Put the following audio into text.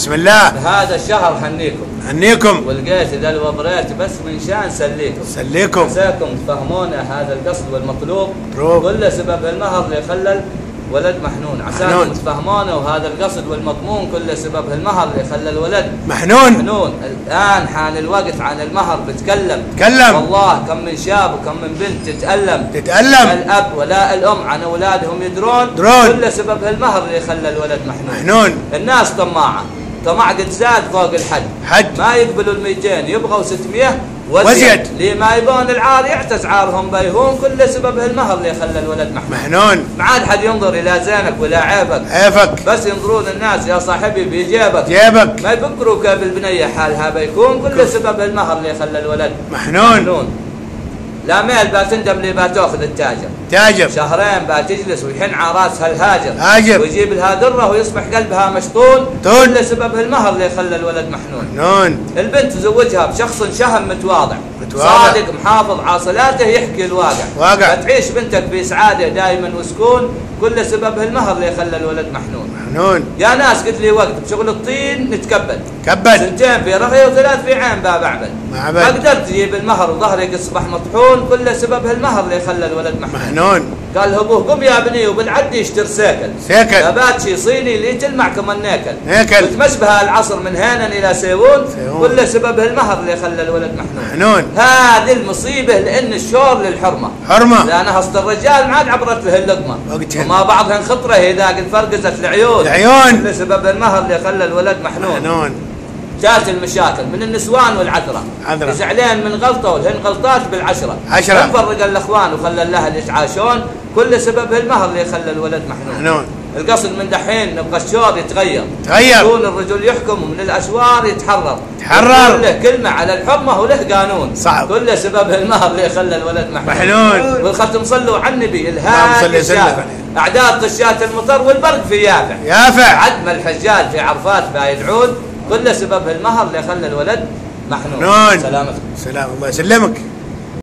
بسم الله. بهذا الشهر هنيكم هنيكم. ولقيت اذا الوبريت بس من شان سليكم. عساكم تفهمون هذا القصد والمطلوب. كل سبب المهر اللي خلى الولد محنون. عساكم تفهمونه وهذا القصد والمضمون كل سبب المهر اللي خلى الولد محنون. الان حان الوقت عن المهر بتكلم. والله كم من شاب وكم من بنت تتألم. لا الاب ولا الام عن اولادهم يدرون. كل سبب المهر اللي خلى الولد محنون. الناس طماعه، طمع قد زاد فوق الحد. ما يقبلوا ال200 يبغوا 600 وزيد. ليه ما يبون العار يعتز عارهم بيهون. كل سبب المهر اللي خلى الولد محنون. ما عاد حد ينظر الى زينك ولا عيبك. بس ينظرون الناس يا صاحبي بجيبك. ما يفكروا كيف البنيه حالها بيكون. كل سبب المهر اللي خلى الولد محنون. لا ميل بتندم لي بتاخذ التاجر. شهرين بتجلس ويحن على راسها الهاجر. ويجيب لها ذره ويصبح قلبها مشطون. كل سبب المهر اللي خلى الولد محنون. البنت تزوجها بشخص شهم متواضع. صادق محافظ على صلاته يحكي الواقع. فتعيش بنتك بسعاده دائما وسكون. كل سبب المهر اللي خلى الولد محنون. يا ناس قلت لي وقت بشغل الطين نتكبد. 2 في رغي و3 في عين باب اعبد. ما قدرت تجيب المهر وظهرك يصبح مطحون. كل سبب المهر اللي خلى الولد محنون. قال لابوه قم يا بني وبالعد يشتر سيكل. ثبات شي صيني اللي تلمع كمان نيكل. وتمشبها العصر من هينن الى سيوون. كل سبب المهر اللي خلى الولد محنون. هذه المصيبه لان الشور للحرمه. لانها اصل الرجال ما عاد عبرت له اللقمه. وما بعضهن خطره اذا قد فرقزت العيون. كل سبب المهر اللي خلى الولد محنون. جات المشاكل من النسوان والعذراء. زعلين من غلطه والهن غلطات بالعشره. فرق الاخوان وخلى الاهل يتعاشون. كل سبب المهر اللي خلى الولد محنون. القصد من دحين نبغى الشور يتغير. يكون الرجل يحكم ومن الاشوار يتحرر. له كلمه على الحرمه وله قانون. صعب. كل سبب المهر اللي خلى الولد محنون. والختم صلوا على النبي الهادي الشافع. اعداد طشات المطر والبرق في يافع. عدم الحجاج في عرفات بايدعون. كل سبب المهر اللي خلى الولد محنون. سلامتكم. سلام الله يسلمك.